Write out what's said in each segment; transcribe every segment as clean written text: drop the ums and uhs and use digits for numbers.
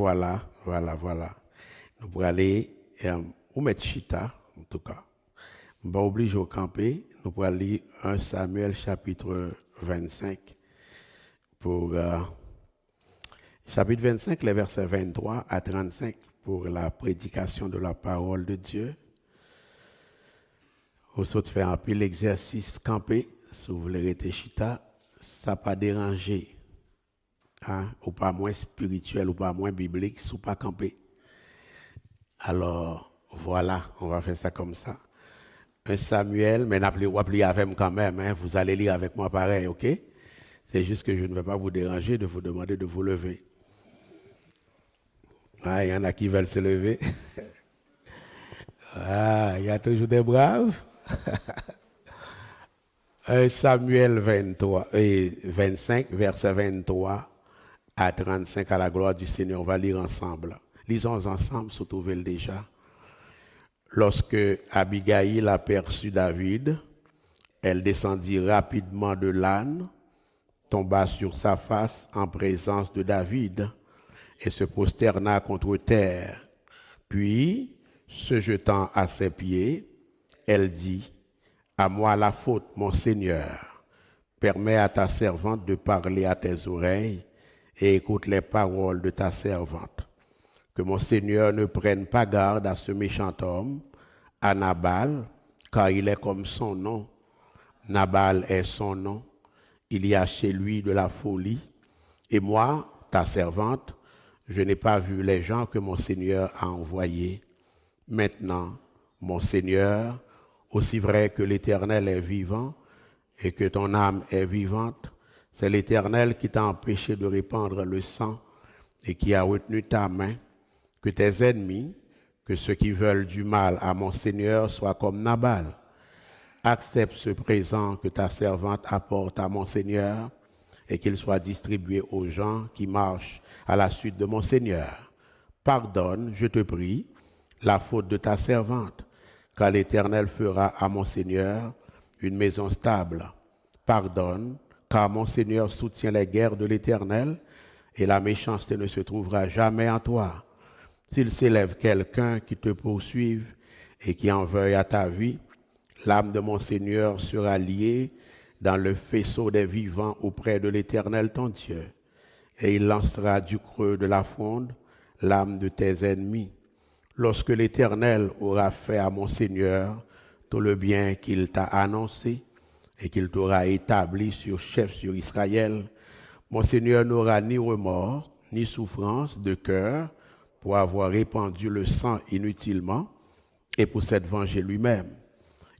Voilà. Nous pourrons aller, ou mettre chita, en tout cas. On va obliger au camper, nous pourrons lire 1 Samuel chapitre 25 pour chapitre 25, les versets 23 à 35 pour la prédication de la parole de Dieu. Vous saute faire un peu l'exercice camper, si vous voulez rester chita, ça pas déranger. Hein, ou pas moins spirituel, ou pas moins biblique, ou pas camper. Alors, voilà, on va faire ça comme ça. Un Samuel, mais n'appelez avec moi quand même, hein, vous allez lire avec moi pareil, ok? C'est juste que je ne vais pas vous déranger de vous demander de vous lever. Ah, il y en a qui veulent se lever. Ah, il y a toujours des braves. 1 Samuel 23, 25, verset 23 à 35 à la gloire du Seigneur. On va lire ensemble. Lisons ensemble, se trouve déjà. Lorsque Abigail aperçut David, elle descendit rapidement de l'âne, tomba sur sa face en présence de David et se prosterna contre terre. Puis, se jetant à ses pieds, elle dit, « À moi la faute, mon Seigneur. Permets à ta servante de parler à tes oreilles et écoute les paroles de ta servante. Que mon Seigneur ne prenne pas garde à ce méchant homme, à Nabal, car il est comme son nom. Nabal est son nom. Il y a chez lui de la folie. Et moi, ta servante, je n'ai pas vu les gens que mon Seigneur a envoyés. Maintenant, mon Seigneur, aussi vrai que l'Éternel est vivant et que ton âme est vivante, c'est l'Éternel qui t'a empêché de répandre le sang et qui a retenu ta main, que tes ennemis, que ceux qui veulent du mal à mon Seigneur soient comme Nabal. Accepte ce présent que ta servante apporte à mon Seigneur et qu'il soit distribué aux gens qui marchent à la suite de mon Seigneur. Pardonne, je te prie, la faute de ta servante, car l'Éternel fera à mon Seigneur une maison stable. Pardonne, car mon Seigneur soutient les guerres de l'Éternel et la méchanceté ne se trouvera jamais en toi. S'il s'élève quelqu'un qui te poursuive et qui en veuille à ta vie, l'âme de mon Seigneur sera liée dans le faisceau des vivants auprès de l'Éternel ton Dieu, et il lancera du creux de la fronde l'âme de tes ennemis. Lorsque l'Éternel aura fait à mon Seigneur tout le bien qu'il t'a annoncé et qu'il t'aura établi chef sur Israël, mon Seigneur n'aura ni remords, ni souffrance de cœur pour avoir répandu le sang inutilement et pour s'être vengé lui-même.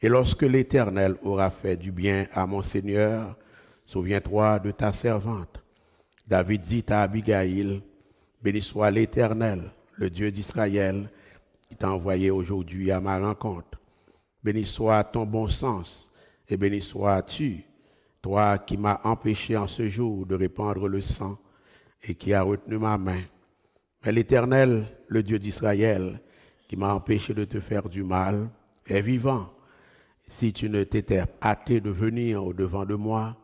Et lorsque l'Éternel aura fait du bien à mon Seigneur, souviens-toi de ta servante. David dit à Abigail, béni soit l'Éternel, le Dieu d'Israël, qui t'a envoyé aujourd'hui à ma rencontre. Béni soit ton bon sens et béni sois-tu, toi qui m'as empêché en ce jour de répandre le sang et qui as retenu ma main. Mais l'Éternel, le Dieu d'Israël, qui m'a empêché de te faire du mal, est vivant. Si tu ne t'étais hâté de venir au-devant de moi,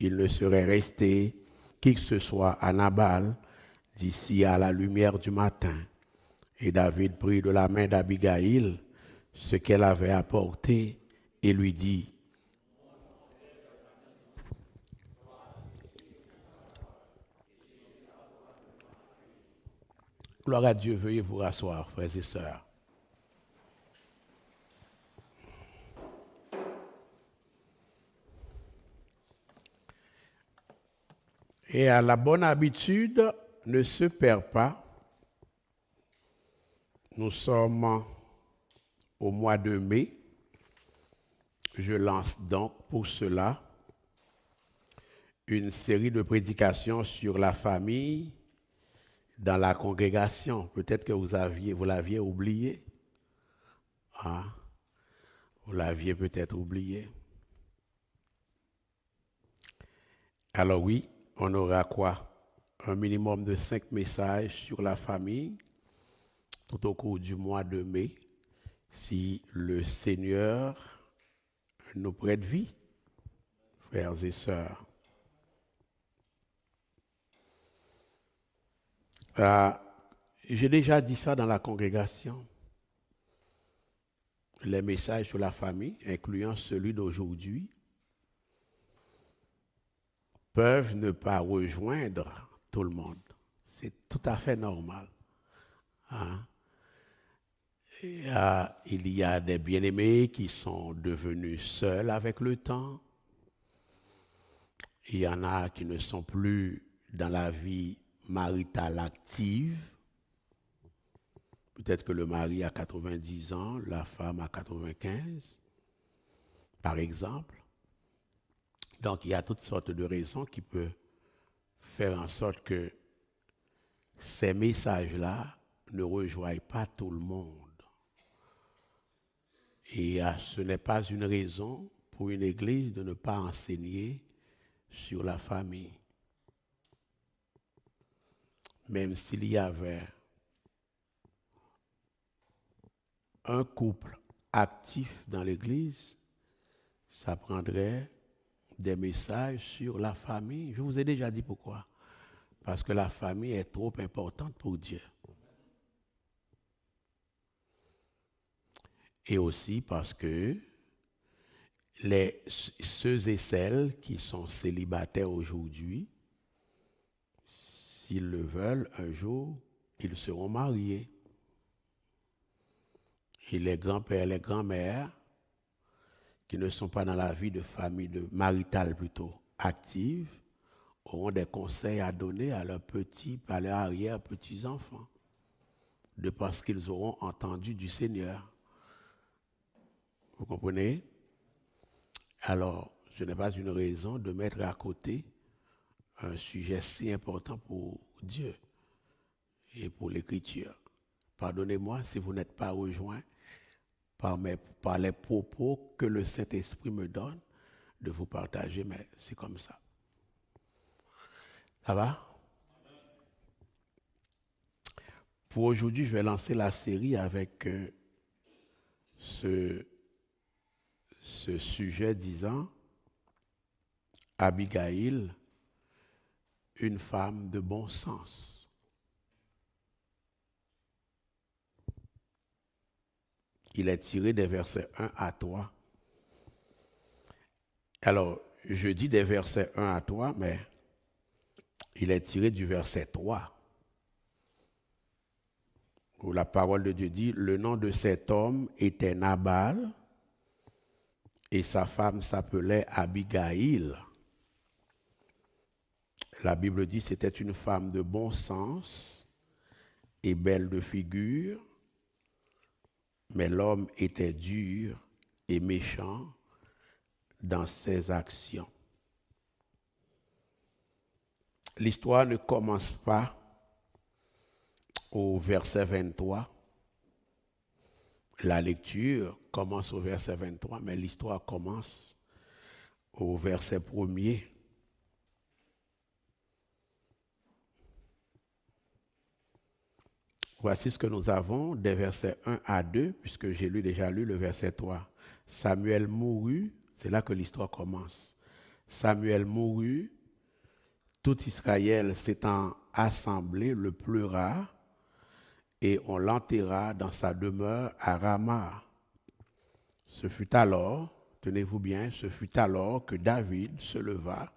il ne serait resté qui que ce soit à Nabal d'ici à la lumière du matin. Et David prit de la main d'Abigail ce qu'elle avait apporté et lui dit, gloire à Dieu, veuillez vous rasseoir, frères et sœurs. Et à la bonne habitude ne se perd pas. Nous sommes au mois de mai. Je lance donc pour cela une série de prédications sur la famille dans la congrégation. Peut-être que vous l'aviez oublié. Hein? Vous l'aviez peut-être oublié. Alors oui, on aura quoi? Un minimum de 5 messages sur la famille tout au cours du mois de mai, si le Seigneur nous prête vie, frères et sœurs. J'ai déjà dit ça dans la congrégation. Les messages sur la famille, incluant celui d'aujourd'hui, peuvent ne pas rejoindre tout le monde. C'est tout à fait normal. Hein? Il y a des bien-aimés qui sont devenus seuls avec le temps. Il y en a qui ne sont plus dans la vie maritale active. Peut-être que le mari a 90 ans, la femme a 95, par exemple. Donc, il y a toutes sortes de raisons qui peuvent faire en sorte que ces messages-là ne rejoignent pas tout le monde. Et ce n'est pas une raison pour une église de ne pas enseigner sur la famille. Même s'il y avait un couple actif dans l'église, ça prendrait des messages sur la famille. Je vous ai déjà dit pourquoi. Parce que la famille est trop importante pour Dieu. Et aussi parce que ceux et celles qui sont célibataires aujourd'hui, s'ils le veulent, un jour, ils seront mariés. Et les grands-pères, les grands-mères, qui ne sont pas dans la vie de famille, de maritale plutôt, active, auront des conseils à donner à leurs petits, à leurs arrière-petits-enfants, de parce qu'ils auront entendu du Seigneur. Vous comprenez? Alors, ce n'est pas une raison de mettre à côté un sujet si important pour Dieu et pour l'Écriture. Pardonnez-moi si vous n'êtes pas rejoint par les propos que le Saint-Esprit me donne de vous partager, mais c'est comme ça. Ça va? Pour aujourd'hui, je vais lancer la série avec ce sujet disant Abigail, une femme de bon sens. Il est tiré des versets 1 à 3. Alors, je dis des versets 1 à 3, mais il est tiré du verset 3, où la parole de Dieu dit, le nom de cet homme était Nabal, et sa femme s'appelait Abigail. La Bible dit que c'était une femme de bon sens et belle de figure, mais l'homme était dur et méchant dans ses actions. L'histoire ne commence pas au verset 23. La lecture commence au verset 23, mais l'histoire commence au verset 1er. Voici ce que nous avons des versets 1 à 2, puisque j'ai déjà lu le verset 3. Samuel mourut, c'est là que l'histoire commence. Samuel mourut, tout Israël s'étant assemblé le pleura, et on l'enterra dans sa demeure à Rama. Ce fut alors, tenez-vous bien, ce fut alors que David se leva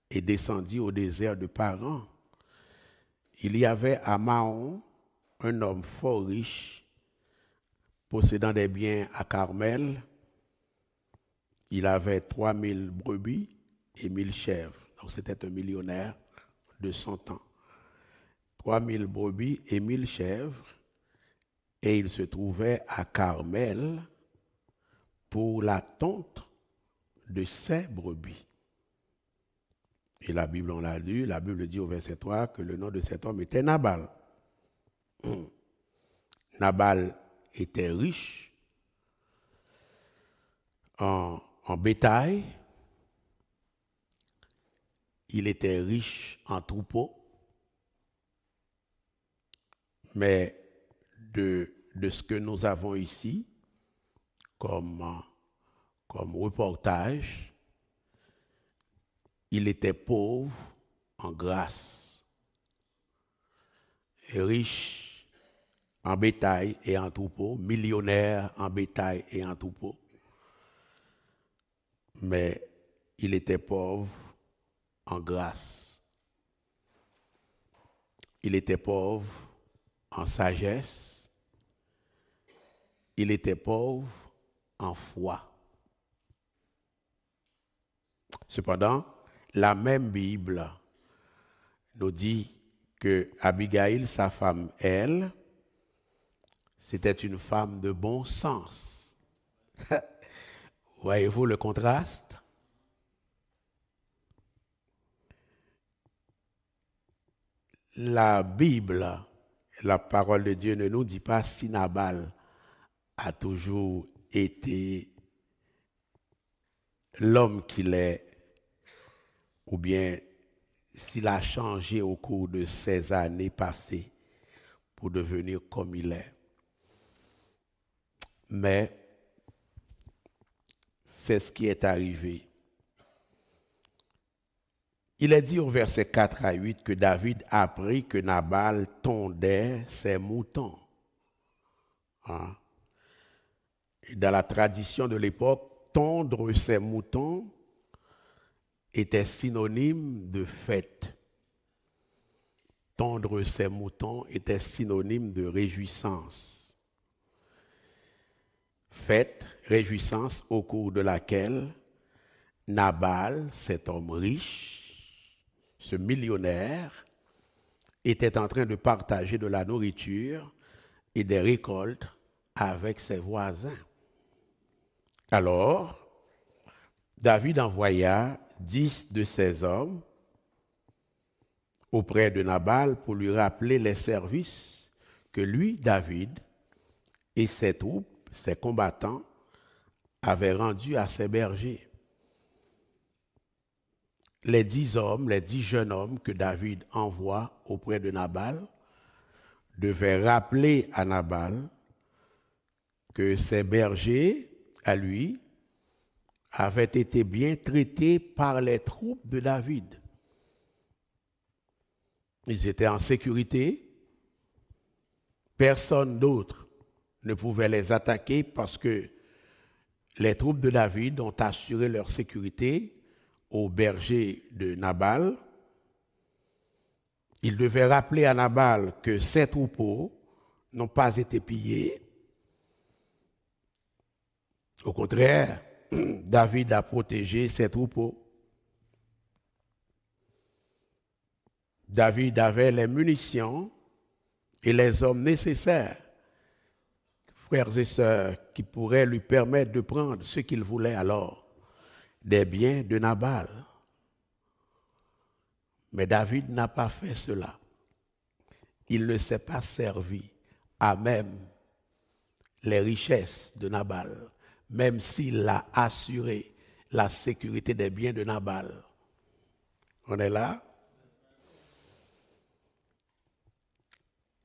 et descendit au désert de Paran. Il y avait à Maon un homme fort riche, possédant des biens à Carmel. Il avait 3000 brebis et 1000 chèvres. Donc c'était un millionnaire de son temps. 3000 brebis et 1000 chèvres. Et il se trouvait à Carmel pour la tonte de ses brebis. Et la Bible, on l'a lu, la Bible dit au verset 3 que le nom de cet homme était Nabal. Nabal était riche en bétail, il était riche en troupeaux, mais de ce que nous avons ici comme reportage, il était pauvre en grâce, et riche en bétail et en troupeau, millionnaire en bétail et en troupeau. Mais il était pauvre en grâce. Il était pauvre en sagesse. Il était pauvre en foi. Cependant, la même Bible nous dit que Abigail, sa femme, elle, c'était une femme de bon sens. Voyez-vous le contraste? La Bible, la parole de Dieu ne nous dit pas si Nabal a toujours été l'homme qu'il est, ou bien s'il a changé au cours de ces années passées pour devenir comme il est. Mais c'est ce qui est arrivé. Il est dit au verset 4 à 8 que David apprit que Nabal tondait ses moutons. Hein? Et dans la tradition de l'époque, tondre ses moutons était synonyme de fête. Tondre ses moutons était synonyme de réjouissance. Fête, réjouissance au cours de laquelle Nabal, cet homme riche, ce millionnaire, était en train de partager de la nourriture et des récoltes avec ses voisins. Alors, David envoya 10 de ses hommes auprès de Nabal pour lui rappeler les services que lui, David, et ses troupes, ses combattants, avaient rendus à ses bergers. Les 10 hommes, les 10 jeunes hommes que David envoie auprès de Nabal devaient rappeler à Nabal que ses bergers, à lui, avaient été bien traités par les troupes de David. Ils étaient en sécurité. Personne d'autre ne pouvait les attaquer parce que les troupes de David ont assuré leur sécurité aux bergers de Nabal. Il devait rappeler à Nabal que ses troupeaux n'ont pas été pillés. Au contraire, David a protégé ses troupeaux. David avait les munitions et les hommes nécessaires, frères et sœurs, qui pourraient lui permettre de prendre ce qu'il voulait alors, des biens de Nabal. Mais David n'a pas fait cela. Il ne s'est pas servi à même les richesses de Nabal, même s'il a assuré la sécurité des biens de Nabal. On est là?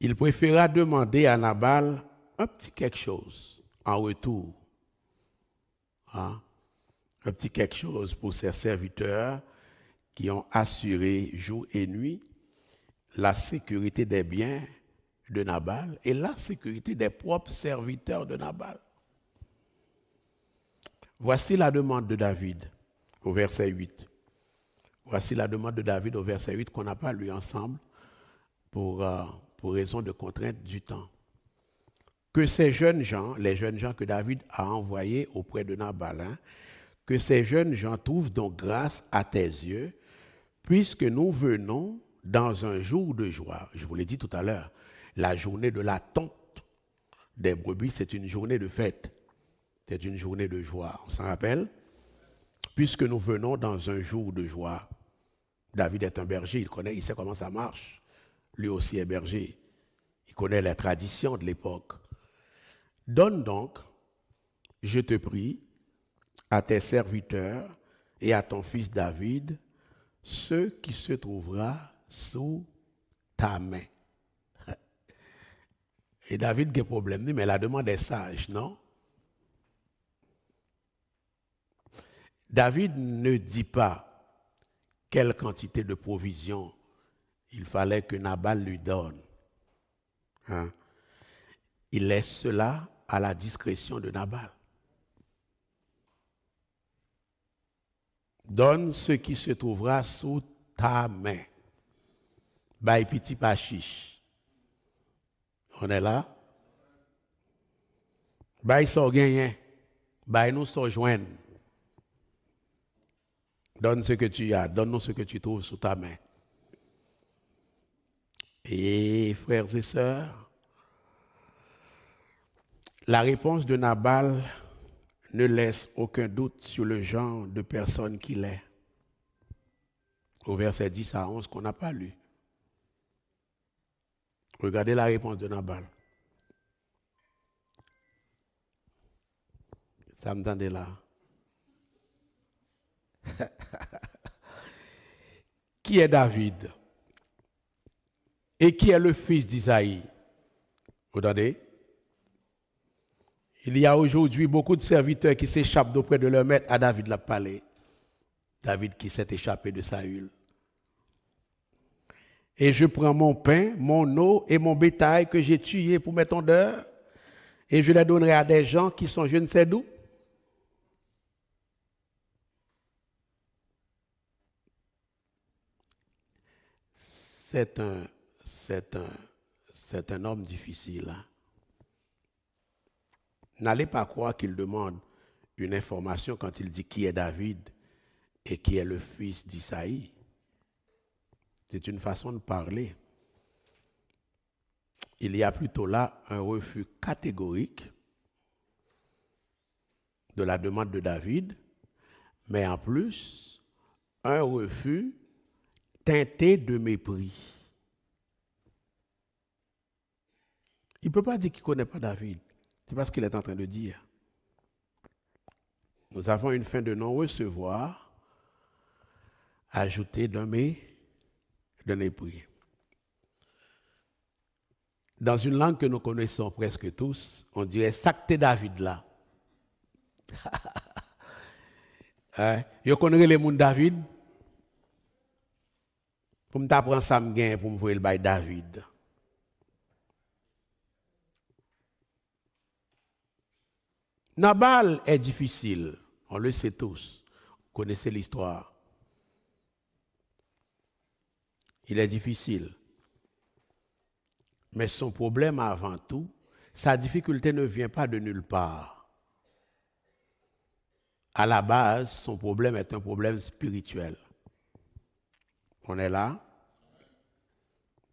Il préféra demander à Nabal un petit quelque chose en retour. Hein? Un petit quelque chose pour ses serviteurs qui ont assuré jour et nuit la sécurité des biens de Nabal et la sécurité des propres serviteurs de Nabal. Voici la demande de David au verset 8. Voici la demande de David au verset 8 qu'on n'a pas lu ensemble pour raison de contrainte du temps. Que ces jeunes gens, les jeunes gens que David a envoyés auprès de Nabal, que ces jeunes gens trouvent donc grâce à tes yeux, puisque nous venons dans un jour de joie. Je vous l'ai dit tout à l'heure, la journée de la tonte des brebis, c'est une journée de fête. C'est une journée de joie. On s'en rappelle? Puisque nous venons dans un jour de joie. David est un berger, il sait comment ça marche. Lui aussi est berger. Il connaît les traditions de l'époque. Donne donc, je te prie, à tes serviteurs et à ton fils David, ce qui se trouvera sous ta main. Et David a un problème, mais la demande est sage, non? David ne dit pas quelle quantité de provisions il fallait que Nabal lui donne. Hein? il laisse cela à la discrétion de Nabal. Donne ce qui se trouvera sous ta main. Bail petit pachiche. On est là? Bail so gagné. Bail nous so joindre. Donne ce que tu as. Donne-nous ce que tu trouves sous ta main. Et frères et sœurs, la réponse de Nabal ne laisse aucun doute sur le genre de personne qu'il est. Au verset 10 à 11 qu'on n'a pas lu. Regardez la réponse de Nabal. Ça me tendait là. Qui est David? Et qui est le fils d'Isaïe? Vous entendez? Il y a aujourd'hui beaucoup de serviteurs qui s'échappent d'auprès de leur maître. À David l'a parlé. David qui s'est échappé de Saül. Et je prends mon pain, mon eau et mon bétail que j'ai tué pour mes tondeurs, et je les donnerai à des gens qui sont je ne sais d'où. C'est un homme difficile. Hein? N'allez pas croire qu'il demande une information quand il dit qui est David et qui est le fils d'Isaïe. C'est une façon de parler. Il y a plutôt là un refus catégorique de la demande de David, mais en plus, un refus teinté de mépris. Il ne peut pas dire qu'il ne connaît pas David. C'est pas ce qu'il est en train de dire. Nous avons une fin de non-recevoir ajoutée d'un mépris. Dans une langue que nous connaissons presque tous, on dirait Sacté David là. Vous connaissez les mondes David? Pour m'apprendre ça, pour me voir le bail David. Nabal est difficile, on le sait tous. Vous connaissez l'histoire. Il est difficile. Mais son problème avant tout, sa difficulté ne vient pas de nulle part. À la base, son problème est un problème spirituel. On est là?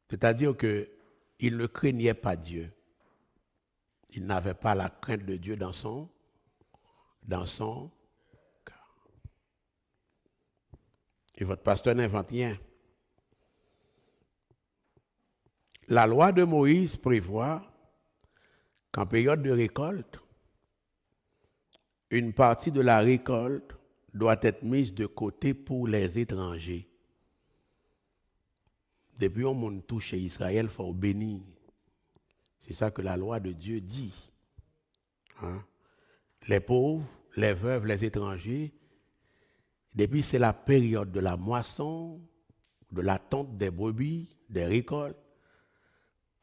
C'est-à-dire qu'il ne craignait pas Dieu. Il n'avait pas la crainte de Dieu dans son cœur. Et votre pasteur n'invente rien. La loi de Moïse prévoit qu'en période de récolte, une partie de la récolte doit être mise de côté pour les étrangers. Depuis on monte tout chez Israël, il faut bénir. C'est ça que la loi de Dieu dit. Hein? Les pauvres, les veuves, les étrangers, depuis c'est la période de la moisson, de la tonte des brebis, des récoltes,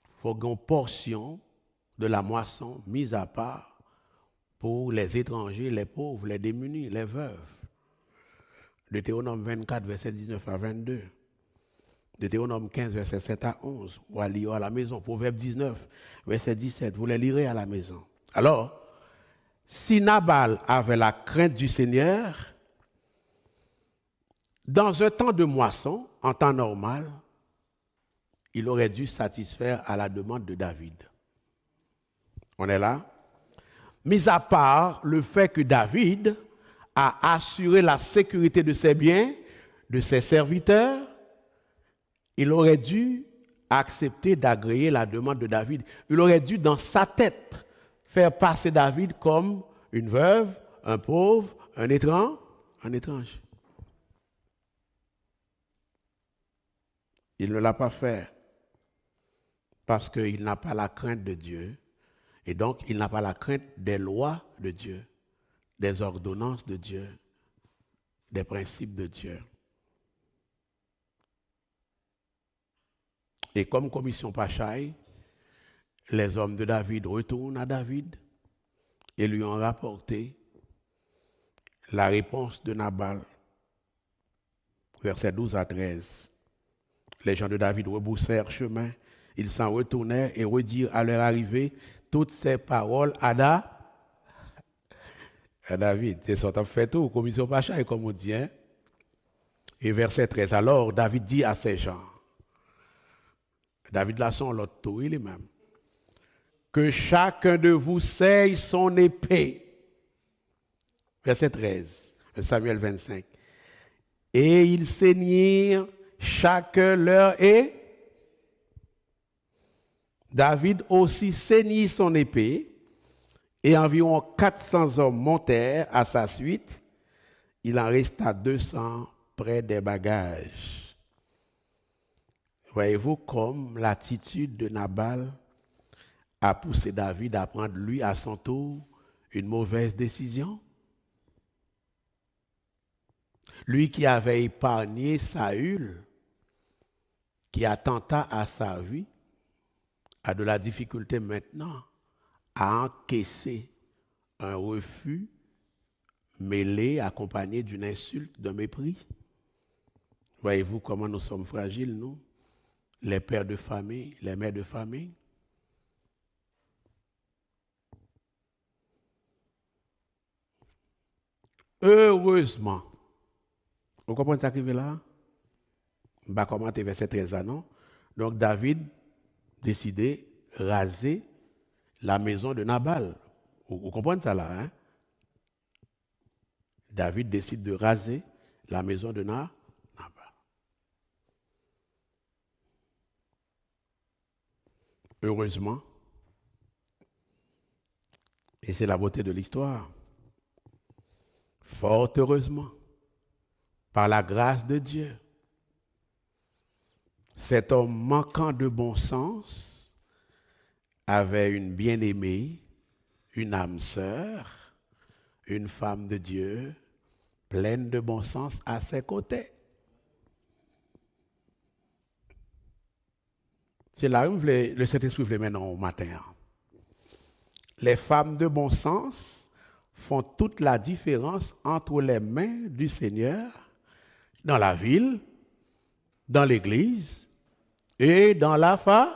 il faut une portion de la moisson mise à part pour les étrangers, les pauvres, les démunis, les veuves. Deutéronome 24, verset 19 à 22. Deutéronome 15, verset 7 à 11. Ou à lire à la maison. Proverbe 19, verset 17. Vous les lirez à la maison. Alors, si Nabal avait la crainte du Seigneur, dans un temps de moisson, en temps normal, il aurait dû satisfaire à la demande de David. On est là? Mis à part le fait que David a assuré la sécurité de ses biens, de ses serviteurs, il aurait dû accepter d'agréer la demande de David. Il aurait dû, dans sa tête, faire passer David comme une veuve, un pauvre, un étranger. Il ne l'a pas fait parce qu'il n'a pas la crainte de Dieu et donc il n'a pas la crainte des lois de Dieu, des ordonnances de Dieu, des principes de Dieu. Et comme commission Pachaï, les hommes de David retournent à David et lui ont rapporté la réponse de Nabal. Versets 12 à 13. Les gens de David rebroussèrent chemin, ils s'en retournèrent et redirent à leur arrivée toutes ces paroles à David. C'est ça, t'as fait tout, commission pacha, et comme on dit. Hein? Et verset 13. Alors David dit à ses gens, David là son l'autre tout, il est même, que chacun de vous saigne son épée. Verset 13, Samuel 25. Et ils saignirent chacun leur épée. David aussi saignit son épée, et environ 400 hommes montèrent à sa suite. Il en resta 200 près des bagages. Voyez-vous comme l'attitude de Nabal a poussé David à prendre lui à son tour une mauvaise décision? Lui qui avait épargné Saül, qui attenta à sa vie, a de la difficulté maintenant à encaisser un refus mêlé, accompagné d'une insulte, d'un mépris. Voyez-vous comment nous sommes fragiles, nous, les pères de famille, les mères de famille. Heureusement, vous comprenez ce qui arrive là? Je ne vais pas commenter verset 13 non? Donc David décidé de raser la maison de Nabal. Vous comprenez ça là? Hein? David décide de raser la maison de Nabal. Heureusement, et c'est la beauté de l'histoire, fort heureusement, par la grâce de Dieu, cet homme manquant de bon sens avait une bien-aimée, une âme sœur, une femme de Dieu, pleine de bon sens à ses côtés. C'est là où le Saint-Esprit voulait maintenant au matin. Les femmes de bon sens font toute la différence entre les mains du Seigneur dans la ville, dans l'église et dans la famille.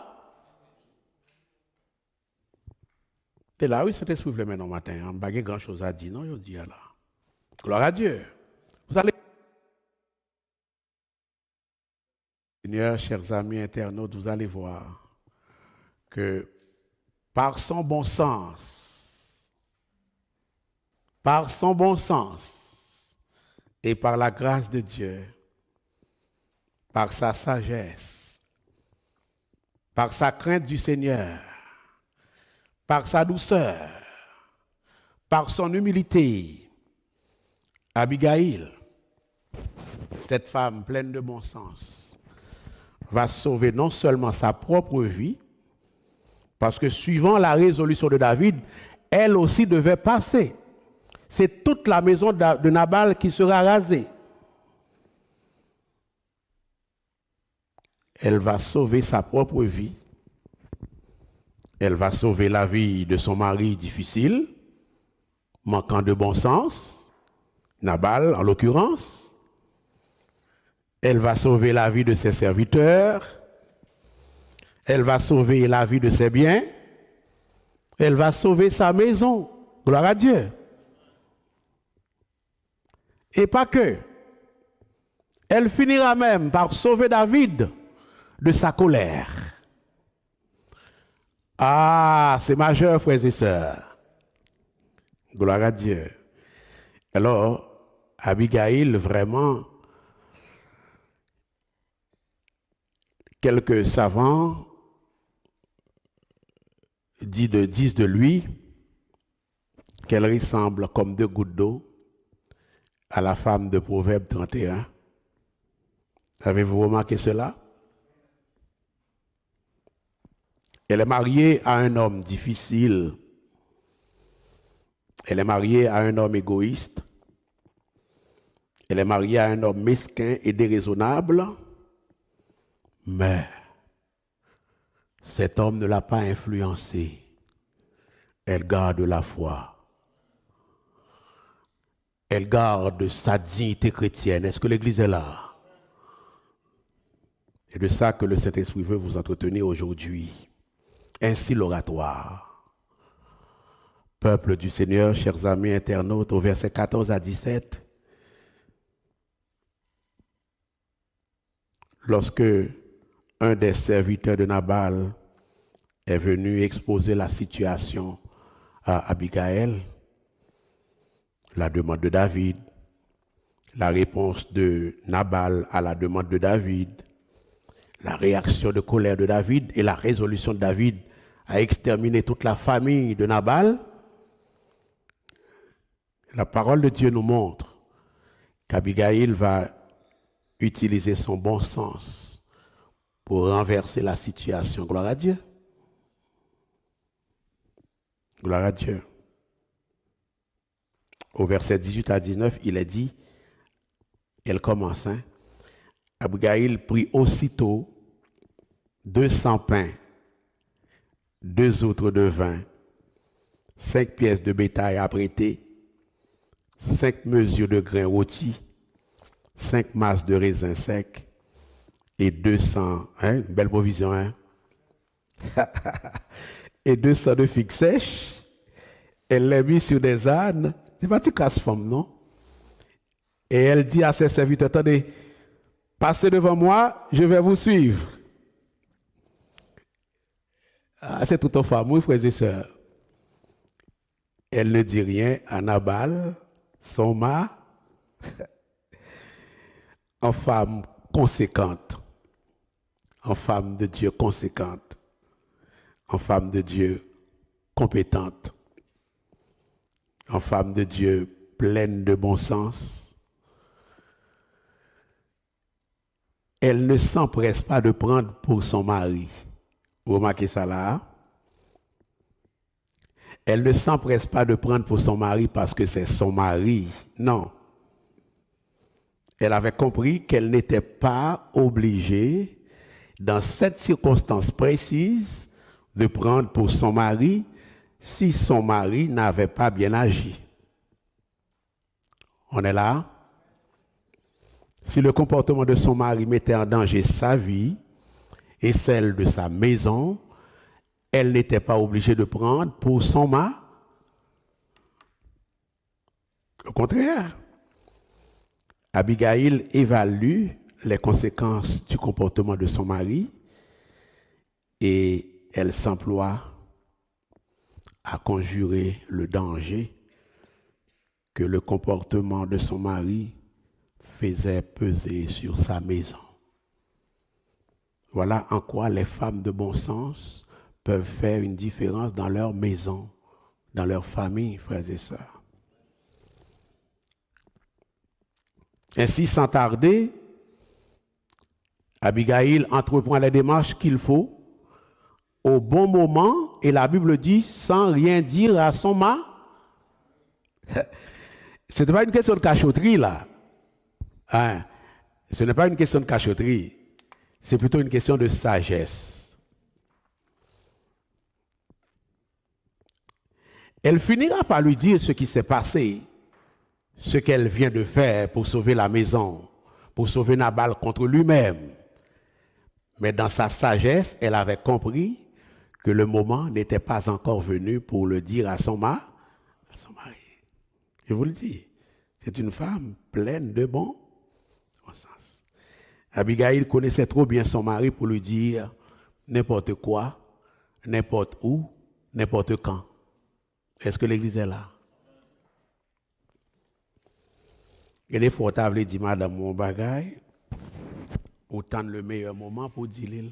C'est là où le Saint-Esprit voulait maintenant au matin. On n'a pas grand-chose à dire, non, je dis là. Gloire à Dieu. Vous allez. Seigneur, chers amis internautes, vous allez voir que par son bon sens et par la grâce de Dieu, par sa sagesse, par sa crainte du Seigneur, par sa douceur, par son humilité, Abigail, cette femme pleine de bon sens, va sauver non seulement sa propre vie, parce que suivant la résolution de David, elle aussi devait passer. C'est toute la maison de Nabal qui sera rasée. Elle va sauver sa propre vie. Elle va sauver la vie de son mari difficile, manquant de bon sens, Nabal en l'occurrence. Elle va sauver la vie de ses serviteurs. Elle va sauver la vie de ses biens. Elle va sauver sa maison. Gloire à Dieu. Et pas que. Elle finira même par sauver David de sa colère. Ah, c'est majeur, frères et sœurs. Gloire à Dieu. Alors, Abigail, vraiment, quelques savants disent de lui qu'elle ressemble comme deux gouttes d'eau à la femme de Proverbe 31. Avez-vous remarqué cela? Elle est mariée à un homme difficile. Elle est mariée à un homme égoïste. Elle est mariée à un homme mesquin et déraisonnable. Mais Cet homme ne l'a pas influencée. Elle garde la foi. Elle garde sa dignité chrétienne. Est-ce que l'Église est là? C'est de ça que le Saint-Esprit veut vous entretenir aujourd'hui. Ainsi l'oratoire. Peuple du Seigneur, chers amis internautes, au verset 14 à 17, lorsque un des serviteurs de Nabal est venu exposer la situation à Abigail, la demande de David, la réponse de Nabal à la demande de David, la réaction de colère de David et la résolution de David à exterminer toute la famille de Nabal, la parole de Dieu nous montre qu'Abigail va utiliser son bon sens pour renverser la situation. Gloire à Dieu. Gloire à Dieu. Au verset 18 à 19, il est dit, elle commence, Abigail prit aussitôt 200 pains, 2 autres de vin, 5 pièces de bétail apprêtées, 5 mesures de grains rôtis, 5 masses de raisins secs et 200, une belle provision, et 200 de figues sèches. Elle les mit sur des ânes. C'est pas tu casses femme, non? Et elle dit à ses serviteurs, attendez, passez devant moi, je vais vous suivre. Ah, c'est tout en famille, frères et sœurs. Elle ne dit rien à Nabal, son mari, en femme conséquente, en femme de Dieu conséquente, en femme de Dieu compétente, en femme de Dieu pleine de bon sens. Elle ne s'empresse pas de prendre pour son mari. Vous remarquez ça là? Elle ne s'empresse pas de prendre pour son mari parce que c'est son mari. Non. Elle avait compris qu'elle n'était pas obligée, dans cette circonstance précise, de prendre pour son mari si son mari n'avait pas bien agi. On est là? Si le comportement de son mari mettait en danger sa vie et celle de sa maison, elle n'était pas obligée de prendre pour son mari. Au contraire, Abigail évalue les conséquences du comportement de son mari et elle s'emploie à conjurer le danger que le comportement de son mari faisait peser sur sa maison. Voilà en quoi les femmes de bon sens peuvent faire une différence dans leur maison, dans leur famille, frères et sœurs. Ainsi, sans tarder, Abigail entreprend les démarches qu'il faut au bon moment, et la Bible dit sans rien dire à son mari. Ce n'est pas une question de cachotterie là. Ce n'est pas une question de cachotterie. C'est plutôt une question de sagesse. Elle finira par lui dire ce qui s'est passé, ce qu'elle vient de faire pour sauver la maison, pour sauver Nabal contre lui-même. Mais dans sa sagesse, elle avait compris que le moment n'était pas encore venu pour le dire à son mari. Je vous le dis, c'est une femme pleine de bon sens. Abigail connaissait trop bien son mari pour lui dire n'importe quoi, n'importe où, n'importe quand. Est-ce que l'église est là? Et des fois, tu as dit, madame, mon bagage, autant le meilleur moment pour dire.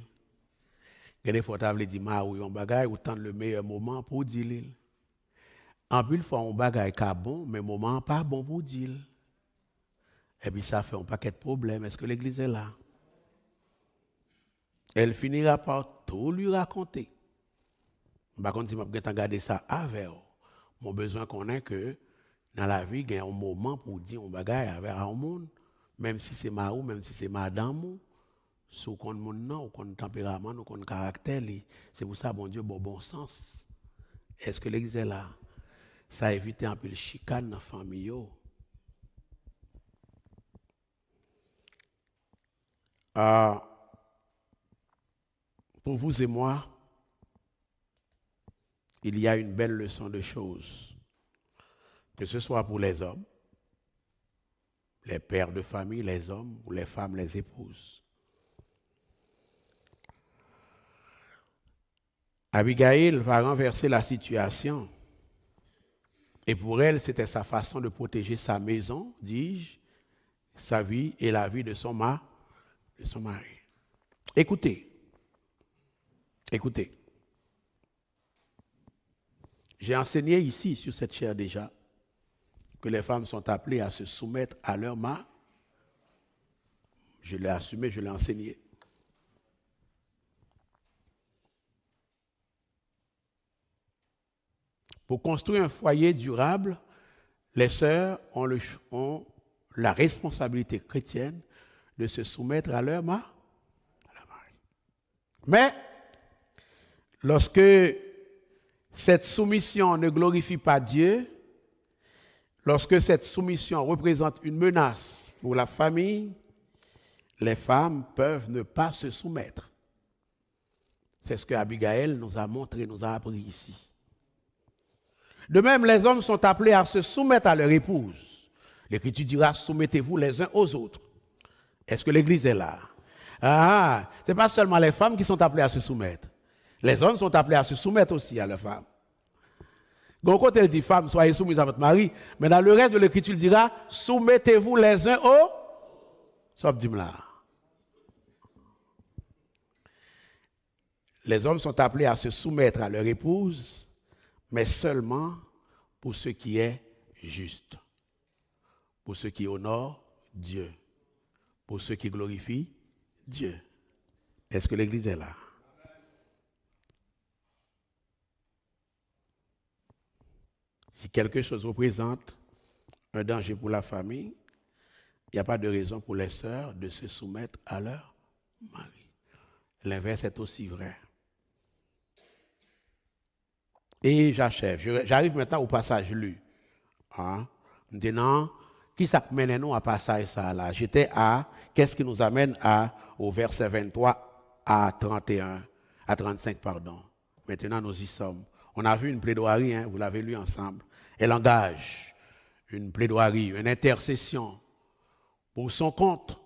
Et des fois, tu as dit, marie, mon bagage, autant le meilleur moment pour dire. En plus, il faut un bagage qui est bon, mais moment pas bon pour dire. Et puis, ça fait un paquet de problèmes. Est-ce que l'église est là? Elle finira par tout lui raconter. Par contre, si je vais regarder ça avec mon besoin qu'on ait que dans la vie, il y a un moment pour dire un bagage avec un monde, même si c'est marou, même si c'est madame, Si on connaît mon nom, on connaît tempérament, on connaît caractère, c'est pour ça bon Dieu bon sens. Est-ce que l'église est là? Ça évite un peu le chicane dans la famille. Pour vous et moi, il y a une belle leçon de choses. Que ce soit pour les hommes, les pères de famille, les hommes, ou les femmes, les épouses. Abigail va renverser la situation. Et pour elle, c'était sa façon de protéger sa maison, dis-je, sa vie et la vie de son mari. Écoutez. J'ai enseigné ici, sur cette chaire déjà, que les femmes sont appelées à se soumettre à leur mari. Je l'ai assumé, je l'ai enseigné. Pour construire un foyer durable, les sœurs ont la responsabilité chrétienne de se soumettre à leur mari. Mais, lorsque cette soumission ne glorifie pas Dieu, lorsque cette soumission représente une menace pour la famille, les femmes peuvent ne pas se soumettre. C'est ce que Abigail nous a montré, nous a appris ici. De même, les hommes sont appelés à se soumettre à leur épouse. L'Écriture dira, soumettez-vous les uns aux autres. Est-ce que l'Église est là? Ce n'est pas seulement les femmes qui sont appelées à se soumettre. Les hommes sont appelés à se soumettre aussi à leurs femmes. Donc, quand elle dit femme, soyez soumises à votre mari, mais dans le reste de l'Écriture, il dira, soumettez-vous les uns aux... Les hommes sont appelés à se soumettre à leur épouse, mais seulement pour ce qui est juste, pour ce qui honore Dieu, pour ce qui glorifie Dieu. Est-ce que l'Église est là? Si quelque chose représente un danger pour la famille, il n'y a pas de raison pour les sœurs de se soumettre à leur mari. L'inverse est aussi vrai. Et j'achève. J'arrive maintenant au passage lu. Maintenant, qui ça mène nous à passage ça là? J'étais à, qu'est-ce qui nous amène au verset 23 à 31, à 35, pardon. Maintenant, nous y sommes. On a vu une plaidoirie, vous l'avez lu ensemble. Elle engage une plaidoirie, une intercession pour son compte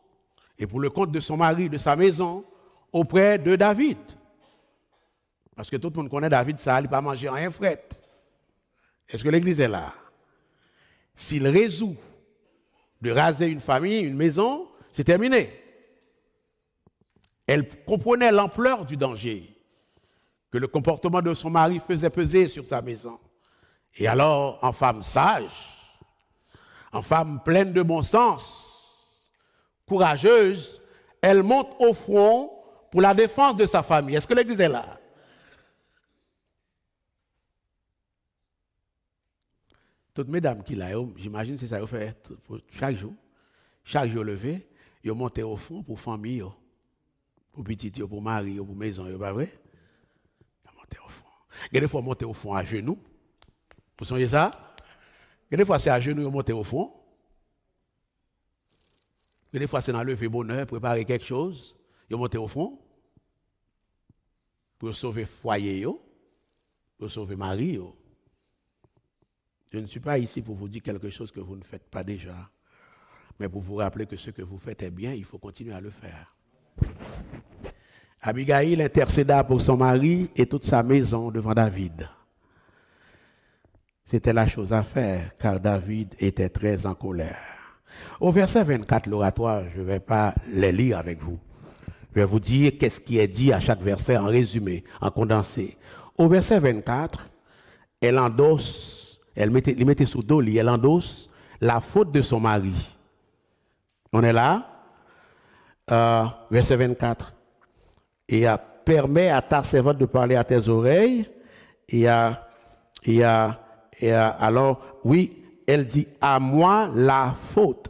et pour le compte de son mari, de sa maison, auprès de David. Parce que tout le monde connaît David, ça, il n'a pas mangé rien fret. Est-ce que l'Église est là? S'il résout de raser une famille, une maison, c'est terminé. Elle comprenait l'ampleur du danger que le comportement de son mari faisait peser sur sa maison. Et alors, en femme sage, en femme pleine de bon sens, courageuse, elle monte au front pour la défense de sa famille. Est-ce que l'Église est là? Toutes mesdames qui là, j'imagine que c'est ça qu'elles font chaque jour. Chaque jour levé, ils montent au fond pour famille, pour petit, pour mari, pour maison, pas vrai? Ils montent au fond. Il y a des fois monter au fond à genoux. Vous songez ça? Il y a des fois c'est à genoux, ils montent au fond. Il y a des fois c'est dans le lever bonheur, préparer quelque chose, ils montent au fond. Pour sauver foyer, pour sauver mari. Je ne suis pas ici pour vous dire quelque chose que vous ne faites pas déjà, mais pour vous rappeler que ce que vous faites est bien, il faut continuer à le faire. Abigail intercéda pour son mari et toute sa maison devant David. C'était la chose à faire, car David était très en colère. Au verset 24, l'oratoire, je ne vais pas les lire avec vous. Je vais vous dire qu'est-ce qui est dit à chaque verset en résumé, en condensé. Au verset 24, elle endosse, il mettait sous dos, elle endosse la faute de son mari. On est là, verset 24. Et permet à ta servante de parler à tes oreilles. Alors, oui, elle dit à moi la faute.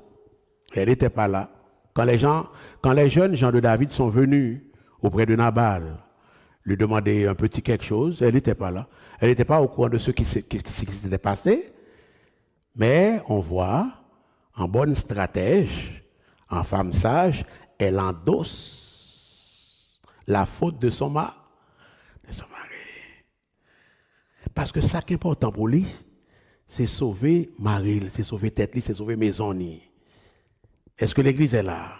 Elle n'était pas là. Quand les jeunes gens de David sont venus auprès de Nabal, lui demander un petit quelque chose, elle n'était pas là. Elle n'était pas au courant de ce qui s'était passé, mais on voit, en bonne stratège, en femme sage, elle endosse la faute de son mari. Parce que ça qui est important pour lui, c'est sauver Marie, c'est sauver tête, c'est sauver maison. Est-ce que l'église est là?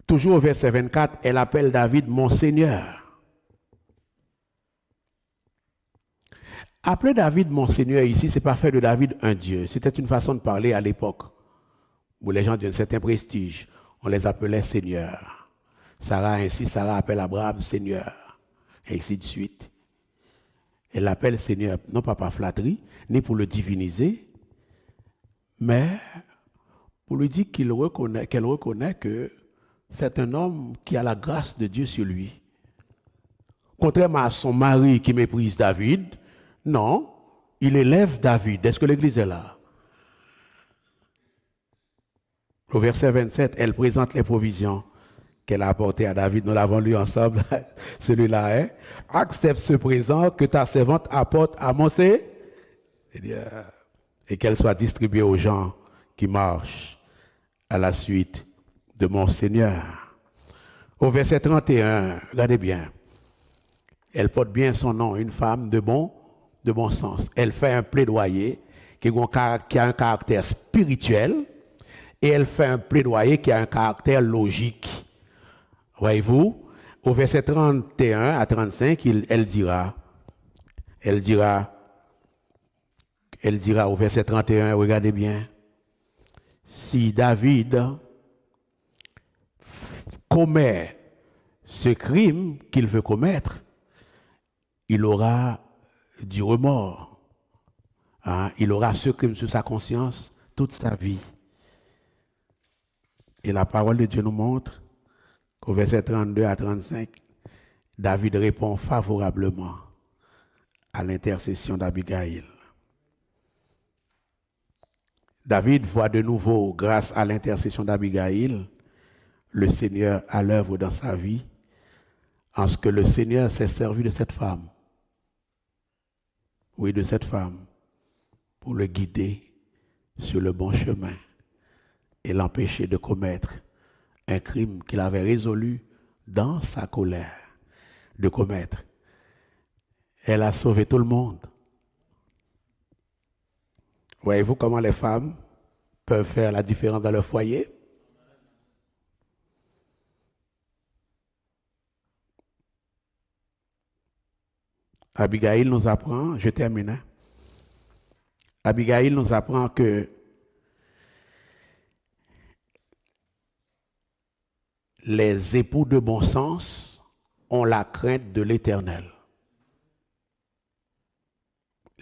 Toujours au verset 24, elle appelle David mon Seigneur. Appeler David mon Seigneur ici, ce n'est pas faire de David un Dieu. C'était une façon de parler à l'époque où les gens d'un certain prestige, on les appelait Seigneur. Sarah appelle Abraham Seigneur, et ainsi de suite. Elle l'appelle Seigneur, non pas par flatterie, ni pour le diviniser, mais pour lui dire qu'elle reconnaît que c'est un homme qui a la grâce de Dieu sur lui. Contrairement à son mari qui méprise David, non, il élève David. Est-ce que l'église est là? Au verset 27, elle présente les provisions qu'elle a apportées à David. Nous l'avons lu ensemble, celui-là. Hein? Accepte ce présent que ta servante apporte à mon Seigneur et qu'elle soit distribuée aux gens qui marchent à la suite de mon Seigneur. Au verset 31, regardez bien. Elle porte bien son nom, une femme de bon sens. Elle fait un plaidoyer qui a un caractère spirituel et elle fait un plaidoyer qui a un caractère logique. Voyez-vous, au verset 31 à 35, elle dira au verset 31, regardez bien, si David commet ce crime qu'il veut commettre, il aura du remords. Hein? Il aura ce crime sur sa conscience toute sa vie. Et la parole de Dieu nous montre qu'au verset 32 à 35, David répond favorablement à l'intercession d'Abigail. David voit de nouveau, grâce à l'intercession d'Abigail, le Seigneur à l'œuvre dans sa vie, en ce que le Seigneur s'est servi de cette femme. Oui, de cette femme, pour le guider sur le bon chemin et l'empêcher de commettre un crime qu'il avait résolu dans sa colère de commettre. Elle a sauvé tout le monde. Voyez-vous comment les femmes peuvent faire la différence dans leur foyer? Abigail nous apprend, je termine. Hein? Abigail nous apprend que les époux de bon sens ont la crainte de l'Éternel.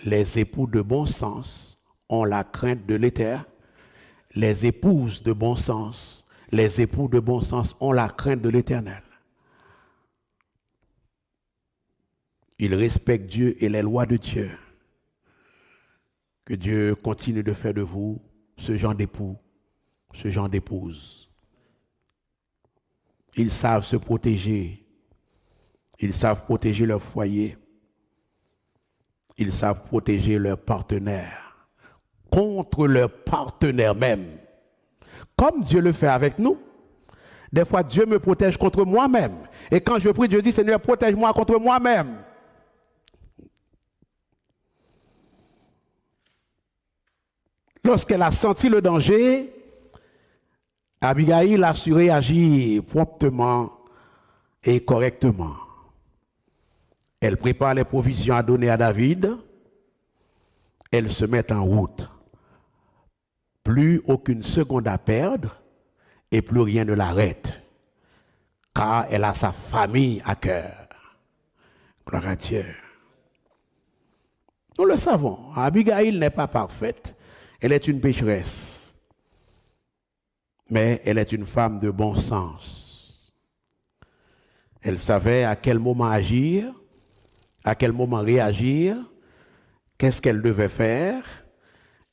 Les époux de bon sens ont la crainte de l'Éternel. Les épouses de bon sens, les époux de bon sens ont la crainte de l'Éternel. Ils respectent Dieu et les lois de Dieu. Que Dieu continue de faire de vous ce genre d'époux, ce genre d'épouse. Ils savent se protéger. Ils savent protéger leur foyer. Ils savent protéger leurs partenaires contre leurs partenaires même. Comme Dieu le fait avec nous. Des fois, Dieu me protège contre moi-même. Et quand je prie, Dieu dit, Seigneur, protège-moi contre moi-même. Lorsqu'elle a senti le danger, Abigail a su réagir promptement et correctement. Elle prépare les provisions à donner à David. Elle se met en route. Plus aucune seconde à perdre et plus rien ne l'arrête. Car elle a sa famille à cœur. Gloire à Dieu. Nous le savons, Abigail n'est pas parfaite. Elle est une pécheresse. Mais elle est une femme de bon sens. Elle savait à quel moment agir, à quel moment réagir, qu'est-ce qu'elle devait faire.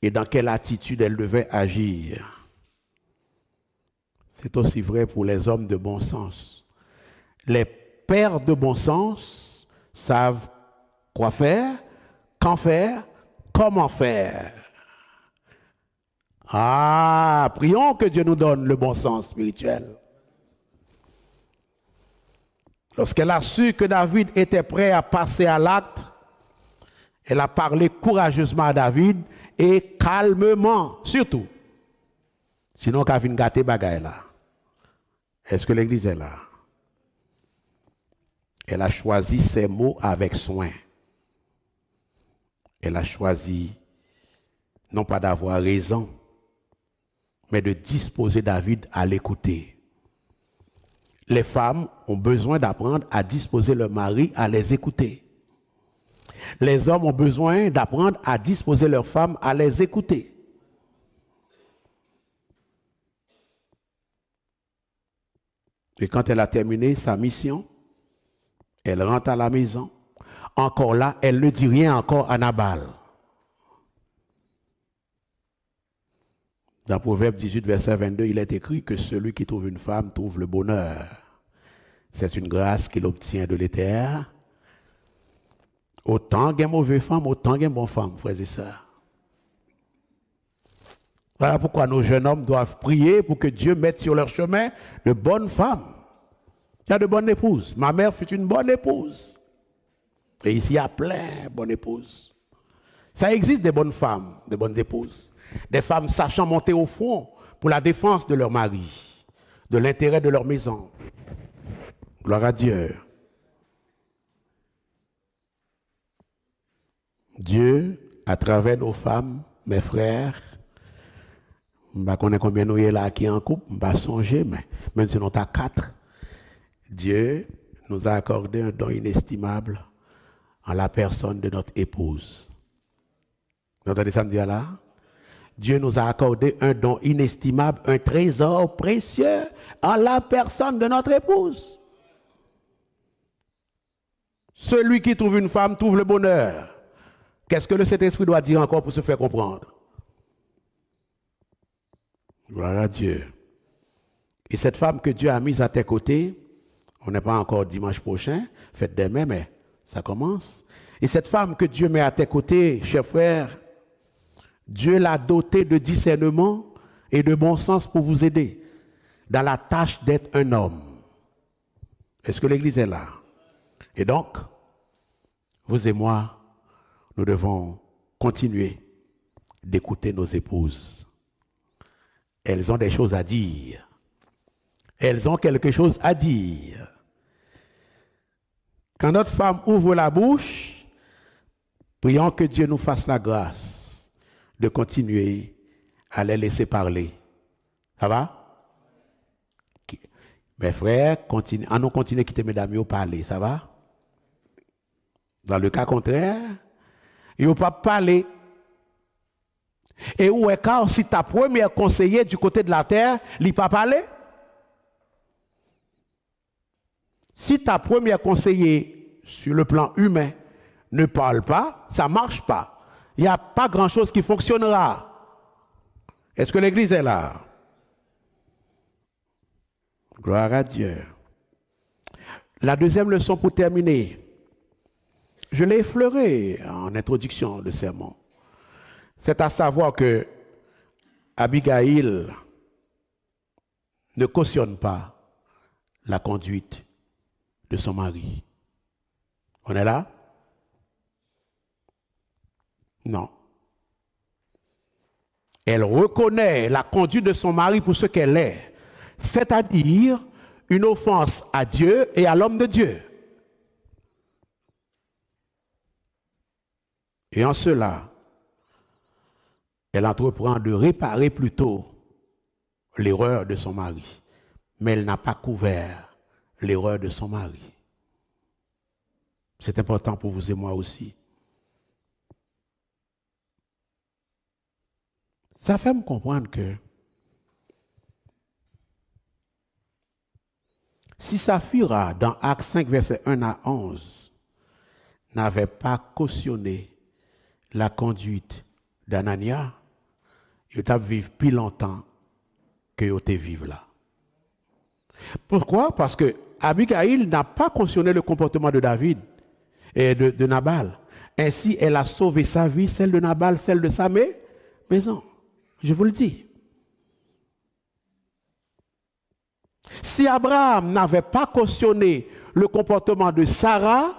et dans quelle attitude elle devait agir. C'est aussi vrai pour les hommes de bon sens. Les pères de bon sens savent quoi faire, quand faire, comment faire. Ah, prions que Dieu nous donne le bon sens spirituel. Lorsqu'elle a su que David était prêt à passer à l'acte, elle a parlé courageusement à David et calmement, surtout. Sinon, qu'elle vient gâter bagaille là. Est-ce que l'église est là? Elle a choisi ses mots avec soin. Elle a choisi non pas d'avoir raison, mais de disposer David à l'écouter. Les femmes ont besoin d'apprendre à disposer leur mari à les écouter. Les hommes ont besoin d'apprendre à disposer leurs femmes à les écouter. Et quand elle a terminé sa mission, elle rentre à la maison. Encore là, elle ne dit rien encore à Nabal. Dans Proverbe 18, verset 22, il est écrit que celui qui trouve une femme trouve le bonheur. C'est une grâce qu'il obtient de l'Éternel. Autant qu'il y a mauvaise femme, autant qu'il y a bonne femme, frères et sœurs. Voilà pourquoi nos jeunes hommes doivent prier pour que Dieu mette sur leur chemin de bonnes femmes. Il y a de bonnes épouses. Ma mère fut une bonne épouse. Et ici, il y a plein de bonnes épouses. Ça existe des bonnes femmes, des bonnes épouses. Des femmes sachant monter au front pour la défense de leur mari, de l'intérêt de leur maison. Gloire à Dieu. Dieu, à travers nos femmes, mes frères, je ne sais pas combien nous sommes là qui en couple, je ne sais pas songer, mais même si nous sommes 4, Dieu nous a accordé un don inestimable en la personne de notre épouse. Vous entendez ça me dire là? Dieu nous a accordé un don inestimable, un trésor précieux en la personne de notre épouse. Celui qui trouve une femme trouve le bonheur. Qu'est-ce que le Saint-Esprit doit dire encore pour se faire comprendre? Gloire à Dieu. Et cette femme que Dieu a mise à tes côtés, on n'est pas encore dimanche prochain, fête demain, mais ça commence. Et cette femme que Dieu met à tes côtés, chers frères, Dieu l'a dotée de discernement et de bon sens pour vous aider dans la tâche d'être un homme. Est-ce que l'Église est là? Et donc, vous et moi, nous devons continuer d'écouter nos épouses. Elles ont des choses à dire. Elles ont quelque chose à dire. Quand notre femme ouvre la bouche, prions que Dieu nous fasse la grâce de continuer à les laisser parler. Ça va? Mes frères, nous continuons à quitter mesdames au parler. Ça va? Dans le cas contraire, ils ne vont pas parler. Et où est car si ta première conseillère du côté de la terre, il n'a pas parlé? Si ta première conseillère sur le plan humain ne parle pas, ça ne marche pas. Il n'y a pas grand-chose qui fonctionnera. Est-ce que l'Église est là? Gloire à Dieu. La deuxième leçon pour terminer. Je l'ai effleuré en introduction de sermon. C'est à savoir que Abigail ne cautionne pas la conduite de son mari. On est là? Non. Elle reconnaît la conduite de son mari pour ce qu'elle est, c'est-à-dire une offense à Dieu et à l'homme de Dieu. Et en cela, elle entreprend de réparer plutôt l'erreur de son mari. Mais elle n'a pas couvert l'erreur de son mari. C'est important pour vous et moi aussi. Ça fait me comprendre que si Saphira, dans Actes 5, versets 1 à 11, n'avait pas cautionné la conduite d'Anania, ils t'a vivre plus longtemps que vous te vivre là. Pourquoi? Parce que Abigail n'a pas cautionné le comportement de David et de Nabal. Ainsi, elle a sauvé sa vie, celle de Nabal, celle de sa maison. Je vous le dis. Si Abraham n'avait pas cautionné le comportement de Sarah,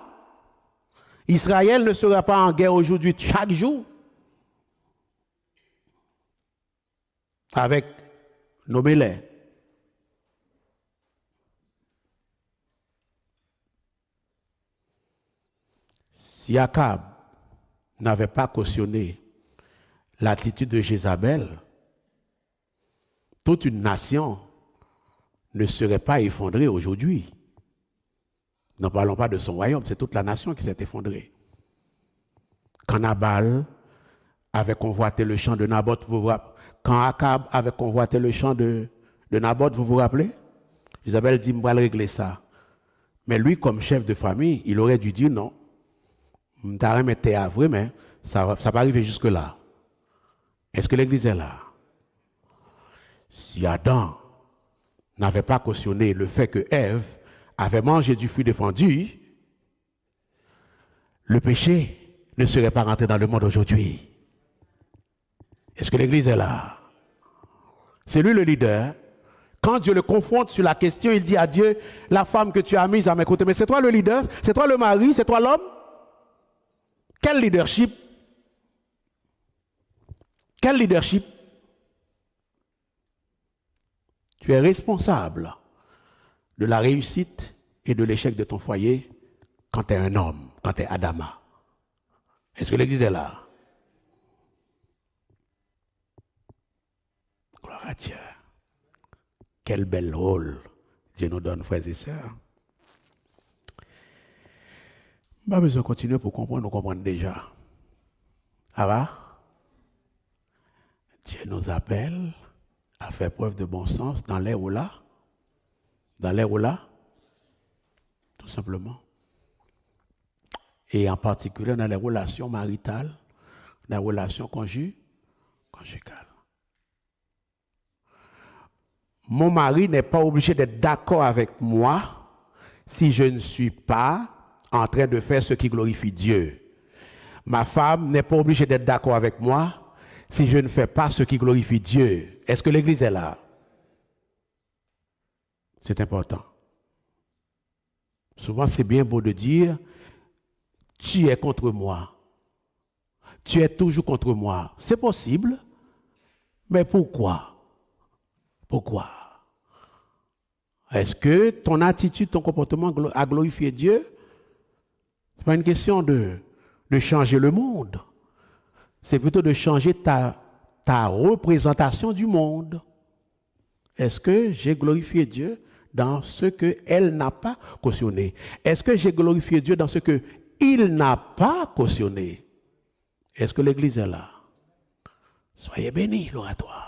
Israël ne serait pas en guerre aujourd'hui chaque jour avec nos mêlés. Si Akab n'avait pas cautionné l'attitude de Jézabel, toute une nation ne serait pas effondrée aujourd'hui. N'en parlons pas de son royaume, c'est toute la nation qui s'est effondrée. Quand Nabal avait convoité le champ de Naboth, quand Akab avait convoité le champ de Naboth, vous vous rappelez? Isabelle dit, moi, régler ça. Mais lui, comme chef de famille, il aurait dû dire non. T'as remetté à vrai, mais ça va pas arriver jusque-là. Est-ce que l'Église est là? Si Adam n'avait pas cautionné le fait que Ève avait mangé du fruit défendu, le péché ne serait pas rentré dans le monde aujourd'hui. Est-ce que l'Église est là? C'est lui le leader. Quand Dieu le confronte sur la question, il dit à Dieu, la femme que tu as mise à mes côtés, mais c'est toi le leader, c'est toi le mari, c'est toi l'homme? Quel leadership? Quel leadership? Tu es responsable de la réussite et de l'échec de ton foyer quand tu es un homme, quand tu es Adama. Est-ce que l'Église est là? Gloire à Dieu. Quel bel rôle Dieu nous donne, frères et sœurs. Pas besoin de continuer pour comprendre, nous comprenons déjà. Ça va? Dieu nous appelle à faire preuve de bon sens dans l'air ou là. Dans l'air ou là. Tout simplement. Et en particulier dans les relations maritales, dans les relations conjugales. Mon mari n'est pas obligé d'être d'accord avec moi si je ne suis pas en train de faire ce qui glorifie Dieu. Ma femme n'est pas obligée d'être d'accord avec moi si je ne fais pas ce qui glorifie Dieu. Est-ce que l'Église est là? C'est important. Souvent, c'est bien beau de dire, tu es contre moi. Tu es toujours contre moi. C'est possible, mais pourquoi? Pourquoi? Est-ce que ton attitude, ton comportement a glorifié Dieu? Ce n'est pas une question de changer le monde. C'est plutôt de changer ta représentation du monde. Est-ce que j'ai glorifié Dieu dans ce qu'elle n'a pas cautionné? Est-ce que j'ai glorifié Dieu dans ce qu'il n'a pas cautionné? Est-ce que l'Église est là? Soyez bénis, l'oratoire.